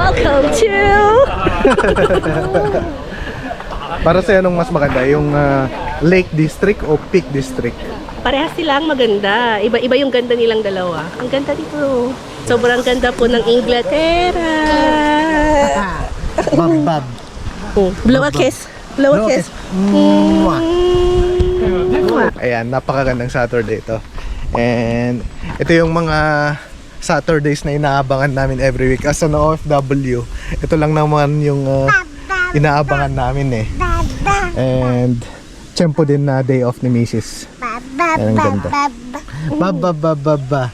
Welcome to... Para sa'yo, anong mas maganda? Yung Lake District o Peak District? Parehas silang maganda. Iba-iba yung ganda nilang dalawa. Ang ganda dito. Sobrang ganda po ng Inglaterra. Bab. Blow a kiss. Blow a kiss. Ayan, napakagandang Saturday ito. And ito yung mga Saturdays na inaabangan namin every week. As an OFW, ito lang naman yung inaabangan namin eh. And tiyempo din na day off ni Mrs. Ayan, ang ganda. Ba.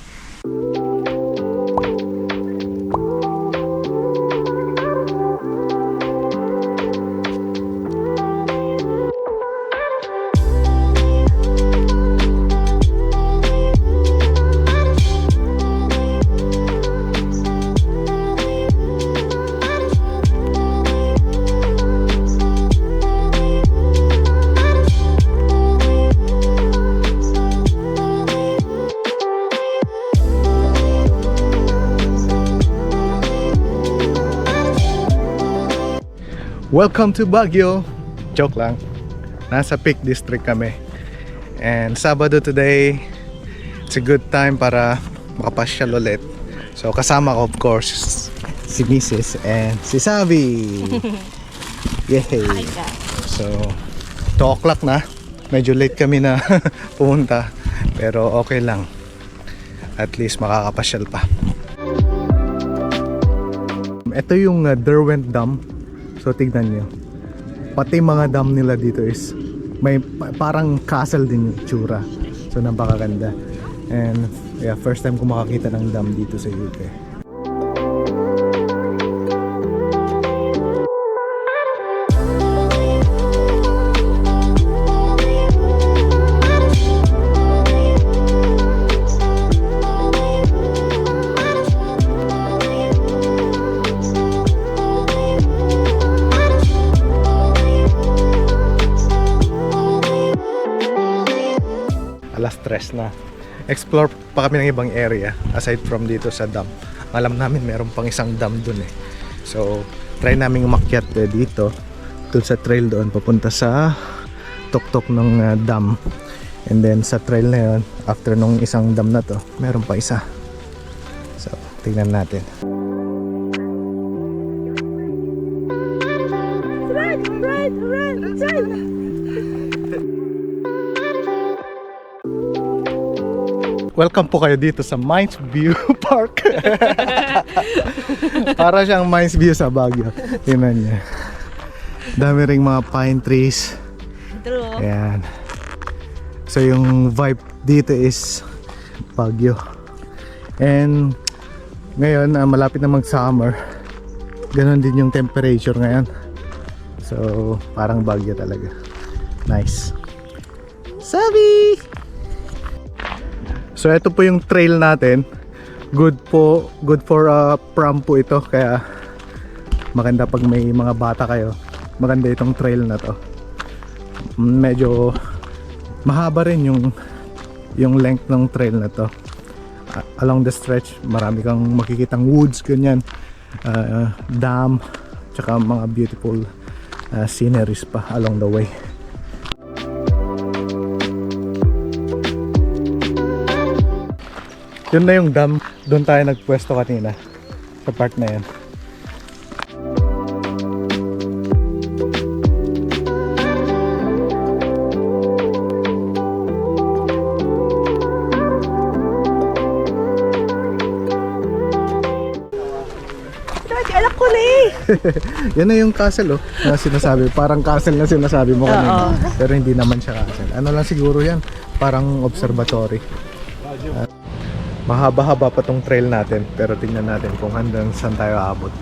Welcome to Baguio. Joke lang. Nasa Peak District kami. And Sabado today, it's a good time para makapasyal ulit. So kasama ko of course si Mrs. and si Savi. Yay! So 2 o'clock na. Medyo late kami na pumunta. Pero okay lang. At least makakapasyal pa. Ito yung Derwent Dam. So tignan nyo, pati mga dam nila dito is may parang castle din yung tsura. So napakaganda. And yeah, first time ko makakita ng dam dito sa UK. Alas 3 na. Explore pa kami ng ibang area aside from dito sa dam. Alam namin meron pang isang dam dun eh. So try namin umakyat dito dun sa trail doon papunta sa tuktok ng dam. And then sa trail na yun, after nung isang dam na to, meron pa isa. So tingnan natin. Welcome po kayo dito sa Mines View Park. Para siyang Mines View sa Baguio. Tingnan niya. Dami ring mga pine trees. True. Ayan. So yung vibe dito is Baguio. And ngayon malapit na mag-summer. Ganon din yung temperature ngayon. So parang Baguio talaga. Nice. Sabi! So ito po yung trail natin. Good for prom po ito. Kaya maganda pag may mga bata kayo. Maganda itong trail na to. Medyo mahaba rin yung length ng trail na to. Along the stretch, marami kang makikitang woods, ganyan. Dam, tsaka mga beautiful sceneries pa along the way. Yun na yung dam, doon tayo nagpwesto kanina sa part na yan. Alam ko na eh. Yan na yung castle na sinasabi. Parang castle na sinasabi mo kanina. Pero hindi naman siya castle. Ano lang siguro yan, parang observatory. Mahaba-haba pa tong trail natin, pero tingnan natin kung hanggang saan tayo aabot.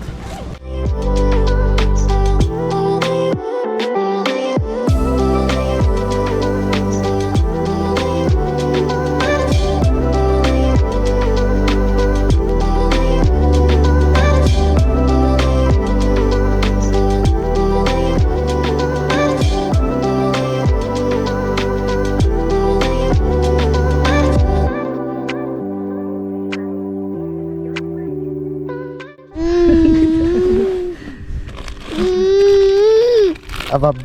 Abab.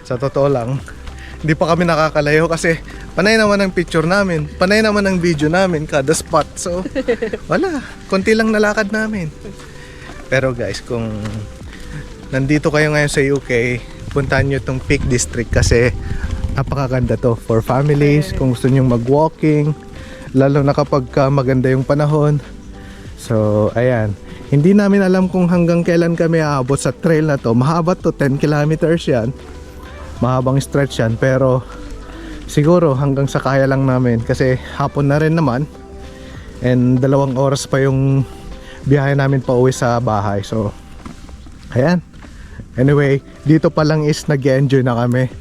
Sa totoo lang, hindi pa kami nakakalayo kasi panay naman ang picture namin, panay naman ang video namin kada spot. So, wala, konti lang nalakad namin. Pero guys, kung nandito kayo ngayon sa UK, puntahan nyo itong Peak District kasi napakaganda to for families, kung gusto nyo mag-walking, lalo na kapag maganda yung panahon. So, ayan. Hindi namin alam kung hanggang kailan kami aabot sa trail na to. Mahaba to, 10 kilometers yan. Mahabang stretch yan, pero siguro hanggang sa kaya lang namin kasi hapon na rin naman. And 2 oras pa yung biyahe namin pa uwi sa bahay. So, ayan. Anyway, dito pa lang is nag-enjoy na kami.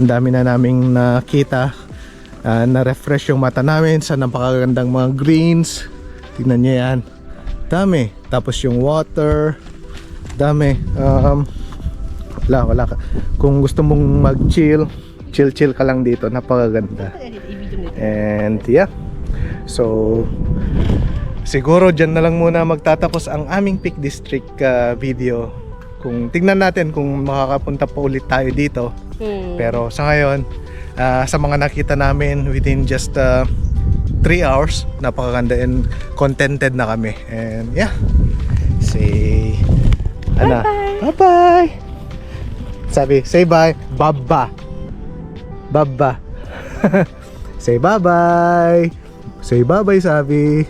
Ang dami na naming nakita. Na-refresh yung mata namin sa napakagandang mga greens. Tingnan nyo yan. Dami. Tapos yung water. Dami. Wala ka. Kung gusto mong mag-chill, chill ka lang dito. Napakaganda. And yeah. So, siguro dyan na lang muna magtatapos ang aming Peak District video. Kung tignan natin kung makakapunta pa ulit tayo dito. Pero sa ngayon, sa mga nakita namin within just 3 hours, napakaganda and contented na kami. And yeah, say bye. Sabi, say bye. Baba. Say bye-bye. Say bye-bye, sabi.